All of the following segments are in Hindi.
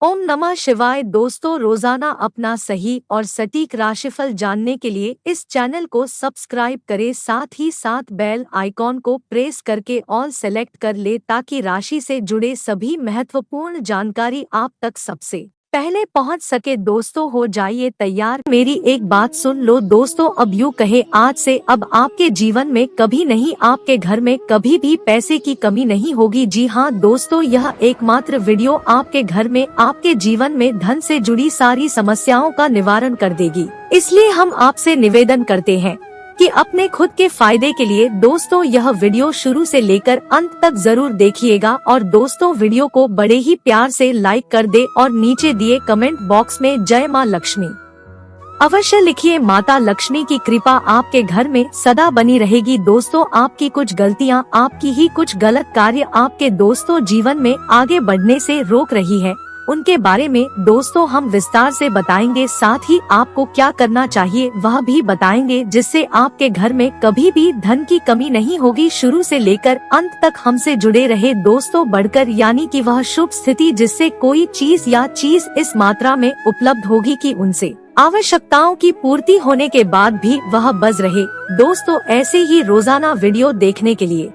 ओम नमः शिवाय। दोस्तों, रोजाना अपना सही और सटीक राशिफल जानने के लिए इस चैनल को सब्सक्राइब करें, साथ ही साथ बेल आइकॉन को प्रेस करके ऑल सेलेक्ट कर ले ताकि राशि से जुड़े सभी महत्वपूर्ण जानकारी आप तक सबसे पहले पहुंच सके। दोस्तों, हो जाइए तैयार। मेरी एक बात सुन लो दोस्तों, अब यूँ कहे आज से अब आपके जीवन में कभी नहीं, आपके घर में कभी भी पैसे की कमी नहीं होगी। जी हाँ दोस्तों, यह एकमात्र वीडियो आपके घर में, आपके जीवन में धन से जुड़ी सारी समस्याओं का निवारण कर देगी। इसलिए हम आपसे निवेदन करते हैं कि अपने खुद के फायदे के लिए दोस्तों यह वीडियो शुरू से लेकर अंत तक जरूर देखिएगा। और दोस्तों, वीडियो को बड़े ही प्यार से लाइक कर दे और नीचे दिए कमेंट बॉक्स में जय माँ लक्ष्मी अवश्य लिखिए। माता लक्ष्मी की कृपा आपके घर में सदा बनी रहेगी। दोस्तों, आपकी कुछ गलतियां, आपकी ही कुछ गलत कार्य आपके दोस्तों जीवन में आगे बढ़ने से रोक रही है, उनके बारे में दोस्तों हम विस्तार से बताएंगे। साथ ही आपको क्या करना चाहिए वह भी बताएंगे, जिससे आपके घर में कभी भी धन की कमी नहीं होगी। शुरू से लेकर अंत तक हमसे जुड़े रहे दोस्तों। बढ़कर यानी कि वह शुभ स्थिति जिससे कोई चीज या चीज इस मात्रा में उपलब्ध होगी कि उनसे आवश्यकताओं की पूर्ति होने के बाद भी वह बज रहे। दोस्तों, ऐसे ही रोजाना वीडियो देखने के लिए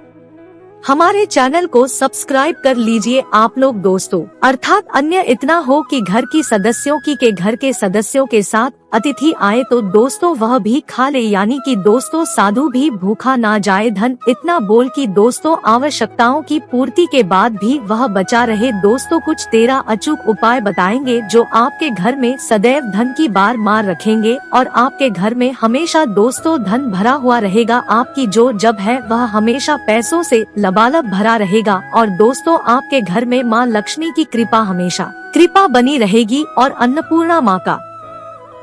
हमारे चैनल को सब्सक्राइब कर लीजिए आप लोग दोस्तों। अर्थात अन्य इतना हो कि घर की सदस्यों की के घर के सदस्यों के साथ अतिथि आए तो दोस्तों वह भी खा ले, यानी कि दोस्तों साधु भी भूखा ना जाए। धन इतना बोल कि दोस्तों आवश्यकताओं की पूर्ति के बाद भी वह बचा रहे। दोस्तों, कुछ 13 अचूक उपाय बताएंगे जो आपके घर में सदैव धन की बार मार रखेंगे और आपके घर में हमेशा दोस्तों धन भरा हुआ रहेगा। आपकी जो जब है वह हमेशा पैसों से लबालब भरा रहेगा। और दोस्तों, आपके घर में माँ लक्ष्मी की कृपा बनी रहेगी और अन्नपूर्णा माँ का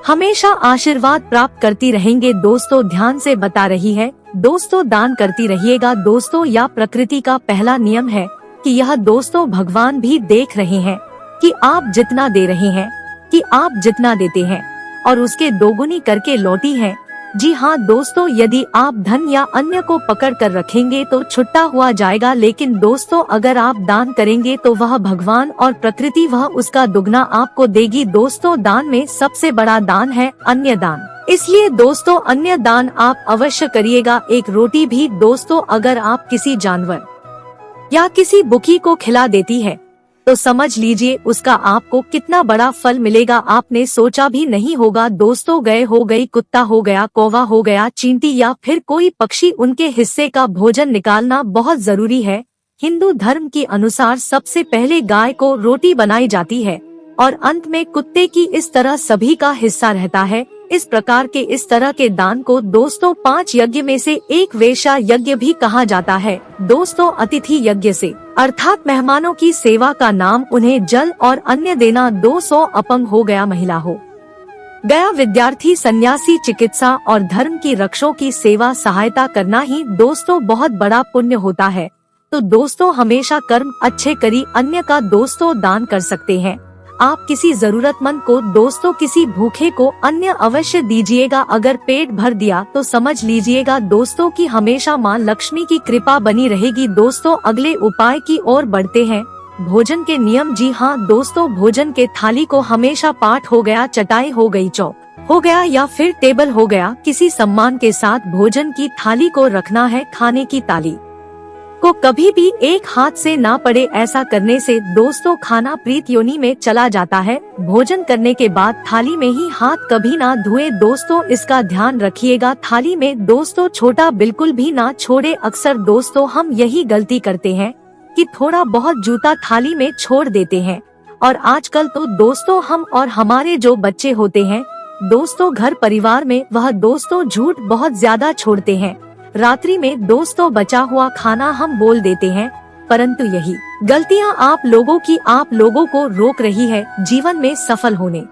हमेशा आशीर्वाद प्राप्त करती रहेंगे। दोस्तों, ध्यान से बता रही है दोस्तों, दान करती रहिएगा। दोस्तों, यह प्रकृति का पहला नियम है कि यह दोस्तों भगवान भी देख रहे हैं कि आप जितना दे रहे हैं, कि आप जितना देते हैं और उसके दोगुनी करके लौटी है। जी हाँ दोस्तों, यदि आप धन या अन्य को पकड़ कर रखेंगे तो छुट्टा हुआ जाएगा, लेकिन दोस्तों अगर आप दान करेंगे तो वह भगवान और प्रकृति वह उसका दुगना आपको देगी। दोस्तों, दान में सबसे बड़ा दान है अन्य दान, इसलिए दोस्तों अन्य दान आप अवश्य करिएगा। एक रोटी भी दोस्तों अगर आप किसी जानवर या किसी बुकी को खिला देती है तो समझ लीजिए उसका आपको कितना बड़ा फल मिलेगा, आपने सोचा भी नहीं होगा। दोस्तों, गाय हो गई, कुत्ता हो गया, कौवा हो गया, चींटी या फिर कोई पक्षी, उनके हिस्से का भोजन निकालना बहुत जरूरी है। हिंदू धर्म के अनुसार सबसे पहले गाय को रोटी बनाई जाती है और अंत में कुत्ते की, इस तरह सभी का हिस्सा रहता है। इस प्रकार के इस तरह के दान को दोस्तों 5 यज्ञ में से एक वेश्या यज्ञ भी कहा जाता है। दोस्तों, अतिथि यज्ञ से अर्थात मेहमानों की सेवा का नाम उन्हें जल और अन्य देना। 200 अपंग हो गया, महिला हो गया, विद्यार्थी, सन्यासी, चिकित्सा और धर्म की रक्षों की सेवा सहायता करना ही दोस्तों बहुत बड़ा पुण्य होता है। तो दोस्तों हमेशा कर्म अच्छे करी, अन्य का दोस्तों दान कर सकते हैं। आप किसी जरूरतमंद को दोस्तों, किसी भूखे को अन्न अवश्य दीजिएगा। अगर पेट भर दिया तो समझ लीजिएगा दोस्तों कि हमेशा माँ लक्ष्मी की कृपा बनी रहेगी। दोस्तों, अगले उपाय की ओर बढ़ते हैं। भोजन के नियम। जी हाँ दोस्तों, भोजन के थाली को हमेशा पाट हो गया, चटाई हो गई, चौक हो गया या फिर टेबल हो गया, किसी सम्मान के साथ भोजन की थाली को रखना है। खाने की ताली को कभी भी एक हाथ से ना पड़े, ऐसा करने से दोस्तों खाना प्रीत योनि में चला जाता है। भोजन करने के बाद थाली में ही हाथ कभी ना धोएं। दोस्तों, इसका ध्यान रखिएगा। थाली में दोस्तों छोटा बिल्कुल भी ना छोड़े। अक्सर दोस्तों हम यही गलती करते हैं कि थोड़ा बहुत जूता थाली में छोड़ देते हैं। और आजकल तो दोस्तों हम और हमारे जो बच्चे होते हैं दोस्तों घर परिवार में, वह दोस्तों झूठ बहुत ज्यादा छोड़ते हैं। रात्रि में दोस्तों बचा हुआ खाना हम बोल देते हैं, परंतु यही गलतियां आप लोगों को रोक रही है जीवन में सफल होने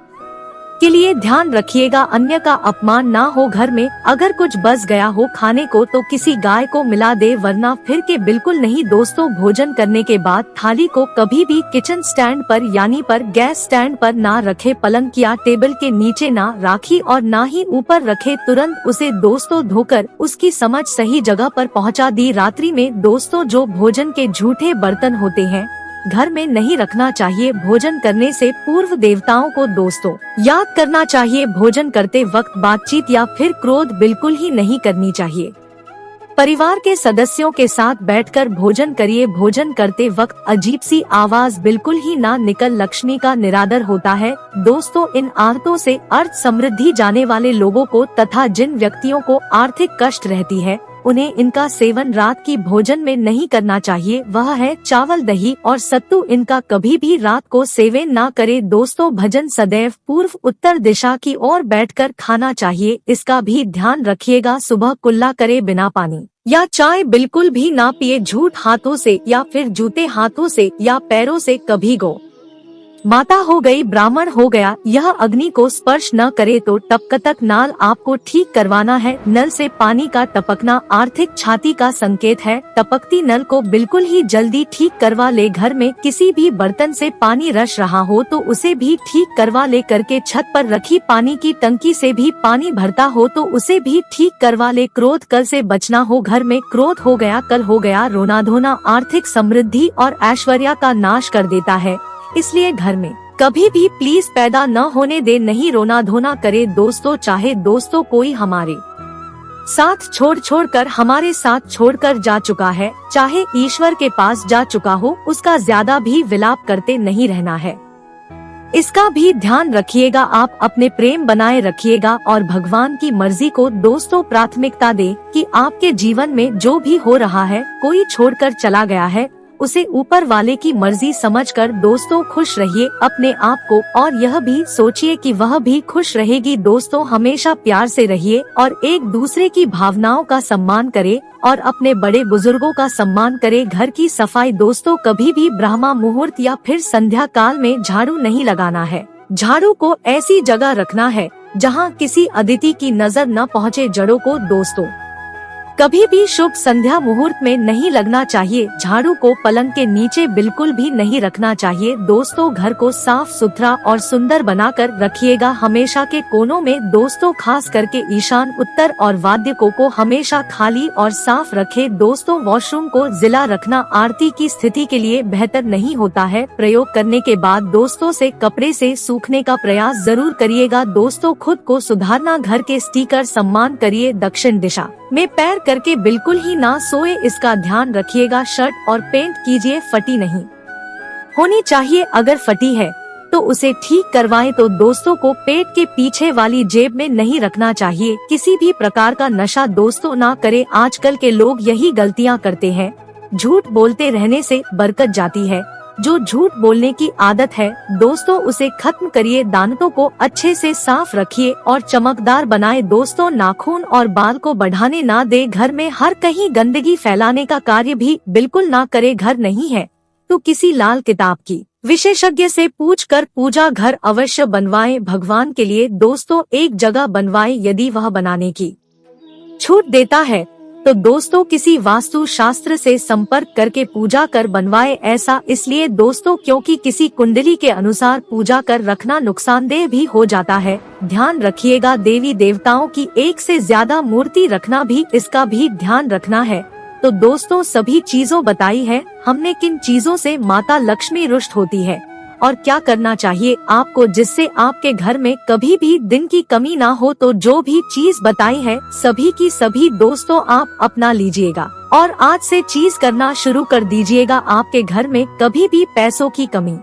के लिए। ध्यान रखिएगा अन्य का अपमान ना हो। घर में अगर कुछ बच गया हो खाने को तो किसी गाय को मिला दे, वरना फिर के बिल्कुल नहीं। दोस्तों, भोजन करने के बाद थाली को कभी भी किचन स्टैंड पर यानी पर गैस स्टैंड पर ना रखे, पलंग या टेबल के नीचे ना राखी और ना ही ऊपर रखे। तुरंत उसे दोस्तों धोकर उसकी समझ सही जगह पर पहुंचा दी। रात्रि में दोस्तों जो भोजन के झूठे बर्तन होते हैं घर में नहीं रखना चाहिए। भोजन करने से पूर्व देवताओं को दोस्तों याद करना चाहिए। भोजन करते वक्त बातचीत या फिर क्रोध बिल्कुल ही नहीं करनी चाहिए। परिवार के सदस्यों के साथ बैठकर भोजन करिए। भोजन करते वक्त अजीब सी आवाज बिल्कुल ही ना निकल, लक्ष्मी का निरादर होता है। दोस्तों, इन आदतों से अर्थ समृद्धि जाने वाले लोगों को तथा जिन व्यक्तियों को आर्थिक कष्ट रहती है, उन्हें इनका सेवन रात की भोजन में नहीं करना चाहिए। वह है चावल, दही और सत्तू। इनका कभी भी रात को सेवन ना करे। दोस्तों, भोजन सदैव पूर्व उत्तर दिशा की ओर बैठकर खाना चाहिए। इसका भी ध्यान रखिएगा। सुबह कुल्ला करे बिना पानी या चाय बिल्कुल भी ना पिए। झूठ हाथों से या फिर जूते हाथों से या पैरों से कभी गो माता हो गई, ब्राह्मण हो गया, यह अग्नि को स्पर्श न करे तो टपकतक नाल आपको ठीक करवाना है। नल से पानी का टपकना आर्थिक क्षति का संकेत है। टपकती नल को बिल्कुल ही जल्दी ठीक करवा ले। घर में किसी भी बर्तन से पानी रस रहा हो तो उसे भी ठीक करवा ले। करके छत पर रखी पानी की टंकी से भी पानी भरता हो तो उसे भी ठीक करवा ले। क्रोध कल से बचना हो। घर में क्रोध हो गया, कल हो गया, रोना धोना आर्थिक समृद्धि और ऐश्वर्य का नाश कर देता है। इसलिए घर में कभी भी प्लीज पैदा न होने दे। नहीं रोना धोना करे। दोस्तों, चाहे दोस्तों कोई हमारे साथ छोड़ कर हमारे साथ छोड़कर जा चुका है, चाहे ईश्वर के पास जा चुका हो, उसका ज्यादा भी विलाप करते नहीं रहना है। इसका भी ध्यान रखिएगा। आप अपने प्रेम बनाए रखिएगा और भगवान की मर्जी को दोस्तों प्राथमिकता दे कि आपके जीवन में जो भी हो रहा है, कोई छोड़कर चला गया है, उसे ऊपर वाले की मर्जी समझकर दोस्तों खुश रहिए अपने आप को, और यह भी सोचिए कि वह भी खुश रहेगी। दोस्तों, हमेशा प्यार से रहिए और एक दूसरे की भावनाओं का सम्मान करें और अपने बड़े बुजुर्गों का सम्मान करें। घर की सफाई दोस्तों, कभी भी ब्रह्मा मुहूर्त या फिर संध्या काल में झाड़ू नहीं लगाना है। झाड़ू को ऐसी जगह रखना है जहाँ किसी अतिथि की नजर न पहुँचे। जड़ों को दोस्तों कभी भी शुभ संध्या मुहूर्त में नहीं लगना चाहिए। झाड़ू को पलंग के नीचे बिल्कुल भी नहीं रखना चाहिए। दोस्तों, घर को साफ सुथरा और सुंदर बनाकर रखिएगा। हमेशा के कोनों में दोस्तों, खास करके ईशान, उत्तर और वाद्यकों को हमेशा खाली और साफ रखे। दोस्तों, वॉशरूम को जिला रखना आरती की स्थिति के लिए बेहतर नहीं होता है। प्रयोग करने के बाद दोस्तों से कपड़े से सूखने का प्रयास जरूर करिएगा। दोस्तों, खुद को सुधारना। घर के स्टीकर सम्मान करिए। दक्षिण दिशा में पैर करके बिल्कुल ही ना सोए, इसका ध्यान रखिएगा। शर्ट और पेंट कीजिए, फटी नहीं होनी चाहिए। अगर फटी है तो उसे ठीक करवाएं। तो दोस्तों को पेट के पीछे वाली जेब में नहीं रखना चाहिए। किसी भी प्रकार का नशा दोस्तों ना करें। आजकल के लोग यही गलतियां करते हैं। झूठ बोलते रहने से बरकत जाती है। जो झूठ बोलने की आदत है दोस्तों, उसे खत्म करिए। दांतों को अच्छे से साफ रखिए और चमकदार बनाए। दोस्तों, नाखून और बाल को बढ़ाने ना दे। घर में हर कहीं गंदगी फैलाने का कार्य भी बिल्कुल ना करे। घर नहीं है तो किसी लाल किताब की विशेषज्ञ से पूछकर पूजा घर अवश्य बनवाएं। भगवान के लिए दोस्तों एक जगह बनवाएं। यदि वह बनाने की छूट देता है तो दोस्तों किसी वास्तु शास्त्र से संपर्क करके पूजा कर बनवाए। ऐसा इसलिए दोस्तों क्योंकि किसी कुंडली के अनुसार पूजा कर रखना नुकसानदेह भी हो जाता है। ध्यान रखिएगा। देवी देवताओं की एक से ज्यादा मूर्ति रखना भी, इसका भी ध्यान रखना है। तो दोस्तों, सभी चीजों बताई है हमने किन चीजों से माता लक्ष्मी रुष्ट होती है और क्या करना चाहिए आपको, जिससे आपके घर में कभी भी दिन की कमी ना हो। तो जो भी चीज बताई है सभी की सभी दोस्तों आप अपना लीजिएगा और आज से चीज करना शुरू कर दीजिएगा। आपके घर में कभी भी पैसों की कमी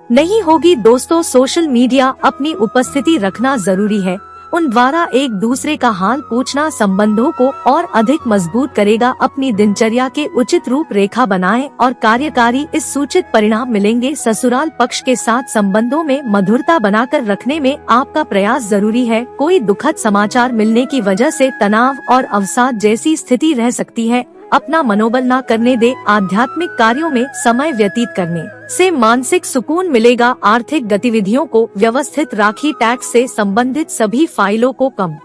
नहीं होगी। दोस्तों, सोशल मीडिया अपनी उपस्थिति रखना जरूरी है। उन द्वारा एक दूसरे का हाल पूछना संबंधों को और अधिक मजबूत करेगा। अपनी दिनचर्या के उचित रूप रेखा बनाएं और कार्यकारी इस सूचित परिणाम मिलेंगे। ससुराल पक्ष के साथ संबंधों में मधुरता बनाकर रखने में आपका प्रयास जरूरी है। कोई दुखद समाचार मिलने की वजह से तनाव और अवसाद जैसी स्थिति रह सकती है। अपना मनोबल ना करने दे। आध्यात्मिक कार्यों में समय व्यतीत करने से मानसिक सुकून मिलेगा। आर्थिक गतिविधियों को व्यवस्थित राखी। टैक्स से संबंधित सभी फाइलों को कम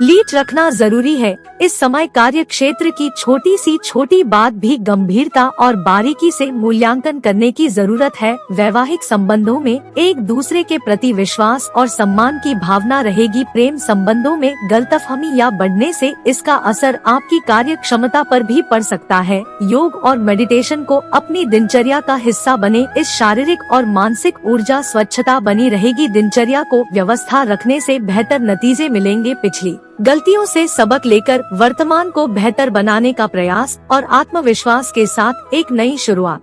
लीड रखना जरूरी है। इस समय कार्य क्षेत्र की छोटी सी छोटी बात भी गंभीरता और बारीकी से मूल्यांकन करने की जरूरत है। वैवाहिक संबंधों में एक दूसरे के प्रति विश्वास और सम्मान की भावना रहेगी। प्रेम संबंधों में गलतफहमी या बढ़ने से इसका असर आपकी कार्य क्षमता पर भी पड़ सकता है। योग और मेडिटेशन को अपनी दिनचर्या का हिस्सा बने। इस शारीरिक और मानसिक ऊर्जा स्वच्छता बनी रहेगी। दिनचर्या को व्यवस्था रखने से बेहतर नतीजे मिलेंगे। पिछली गलतियों से सबक लेकर वर्तमान को बेहतर बनाने का प्रयास और आत्मविश्वास के साथ एक नई शुरुआत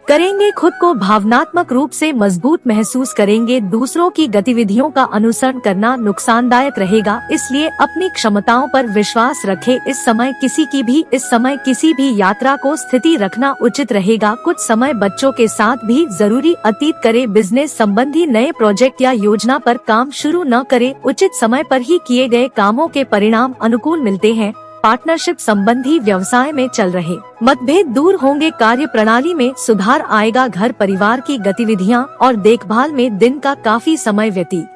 करेंगे। खुद को भावनात्मक रूप से मजबूत महसूस करेंगे। दूसरों की गतिविधियों का अनुसरण करना नुकसानदायक रहेगा, इसलिए अपनी क्षमताओं पर विश्वास रखें। इस समय किसी भी यात्रा को स्थिति रखना उचित रहेगा। कुछ समय बच्चों के साथ भी जरूरी अतीत करें। बिजनेस संबंधी नए प्रोजेक्ट या योजना पर काम शुरू न करें। उचित समय पर ही किए गए कामों के परिणाम अनुकूल मिलते हैं। पार्टनरशिप संबंधी व्यवसाय में चल रहे मतभेद दूर होंगे। कार्य प्रणाली में सुधार आएगा। घर परिवार की गतिविधियां और देखभाल में दिन का काफी समय व्यतीत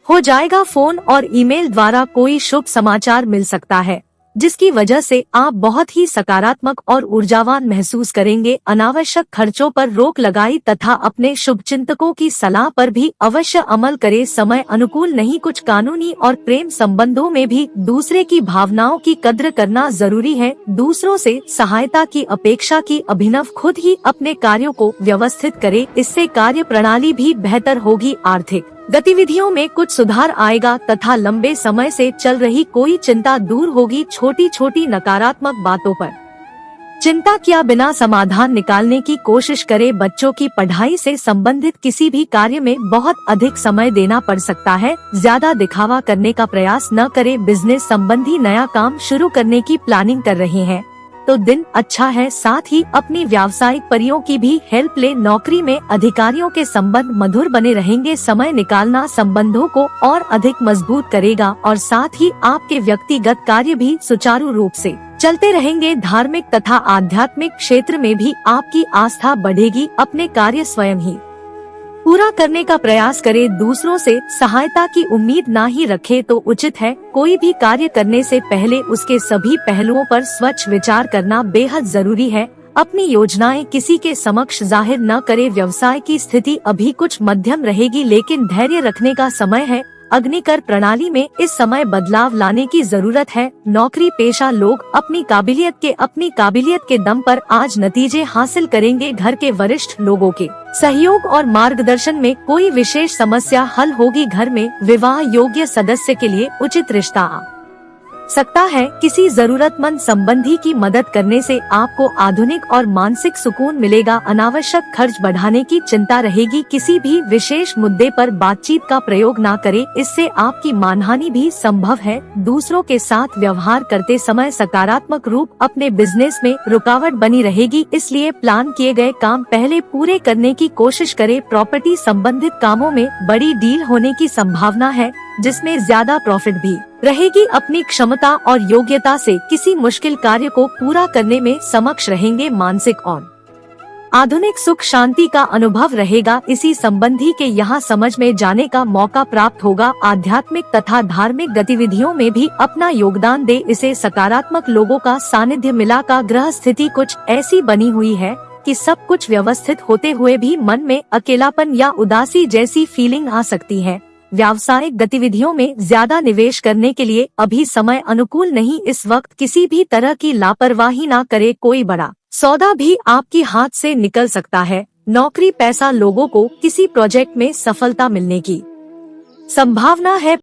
हो जाएगा। फोन और ईमेल द्वारा कोई शुभ समाचार मिल सकता है, जिसकी वजह से आप बहुत ही सकारात्मक और ऊर्जावान महसूस करेंगे। अनावश्यक खर्चों पर रोक लगाई तथा अपने शुभचिंतकों की सलाह पर भी अवश्य अमल करें। समय अनुकूल नहीं। कुछ कानूनी और प्रेम संबंधों में भी दूसरे की भावनाओं की कद्र करना जरूरी है। दूसरों से सहायता की अपेक्षा की अभिनव खुद ही अपने कार्यों को व्यवस्थित करें, इससे कार्य प्रणाली भी बेहतर होगी। आर्थिक गतिविधियों में कुछ सुधार आएगा तथा लंबे समय से चल रही कोई चिंता दूर होगी। छोटी छोटी नकारात्मक बातों पर चिंता किया बिना समाधान निकालने की कोशिश करें। बच्चों की पढ़ाई से संबंधित किसी भी कार्य में बहुत अधिक समय देना पड़ सकता है। ज्यादा दिखावा करने का प्रयास न करें। बिजनेस संबंधी नया काम शुरू करने की प्लानिंग कर रहे हैं तो दिन अच्छा है। साथ ही अपनी व्यावसायिक परियों की भी हेल्प ले। नौकरी में अधिकारियों के संबंध मधुर बने रहेंगे। समय निकालना संबंधों को और अधिक मजबूत करेगा और साथ ही आपके व्यक्तिगत कार्य भी सुचारू रूप से चलते रहेंगे। धार्मिक तथा आध्यात्मिक क्षेत्र में भी आपकी आस्था बढ़ेगी। अपने कार्य स्वयं ही पूरा करने का प्रयास करें। दूसरों से सहायता की उम्मीद ना ही रखें तो उचित है। कोई भी कार्य करने से पहले उसके सभी पहलुओं पर स्वच्छ विचार करना बेहद जरूरी है। अपनी योजनाएं किसी के समक्ष जाहिर न करें। व्यवसाय की स्थिति अभी कुछ मध्यम रहेगी, लेकिन धैर्य रखने का समय है। अग्निकर प्रणाली में इस समय बदलाव लाने की जरूरत है। नौकरी पेशा लोग अपनी काबिलियत के दम पर आज नतीजे हासिल करेंगे। घर के वरिष्ठ लोगों के सहयोग और मार्गदर्शन में कोई विशेष समस्या हल होगी। घर में विवाह योग्य सदस्य के लिए उचित रिश्ता आ सकता है। किसी जरूरतमंद संबंधी की मदद करने से आपको आधुनिक और मानसिक सुकून मिलेगा। अनावश्यक खर्च बढ़ाने की चिंता रहेगी। किसी भी विशेष मुद्दे पर बातचीत का प्रयोग ना करें, इससे आपकी मानहानि भी संभव है। दूसरों के साथ व्यवहार करते समय सकारात्मक रूप अपने बिजनेस में रुकावट बनी रहेगी, इसलिए प्लान किए गए काम पहले पूरे करने की कोशिश करें। प्रॉपर्टी संबंधित कामों में बड़ी डील होने की संभावना है, जिसमें ज्यादा प्रॉफिट भी रहेगी। अपनी क्षमता और योग्यता से किसी मुश्किल कार्य को पूरा करने में समक्ष रहेंगे। मानसिक और आधुनिक सुख शांति का अनुभव रहेगा। इसी संबंधी के यहाँ समझ में जाने का मौका प्राप्त होगा। आध्यात्मिक तथा धार्मिक गतिविधियों में भी अपना योगदान दे। इसे सकारात्मक लोगों का सानिध्य मिला का ग्रह स्थिति कुछ ऐसी बनी हुई है कि सब कुछ व्यवस्थित होते हुए भी मन में अकेलापन या उदासी जैसी फीलिंग आ सकती है। व्यावसायिक गतिविधियों में ज्यादा निवेश करने के लिए अभी समय अनुकूल नहीं। इस वक्त किसी भी तरह की लापरवाही ना करे। कोई बड़ा सौदा भी आपके हाथ से निकल सकता है। नौकरी पैसा लोगों को किसी प्रोजेक्ट में सफलता मिलने की संभावना है।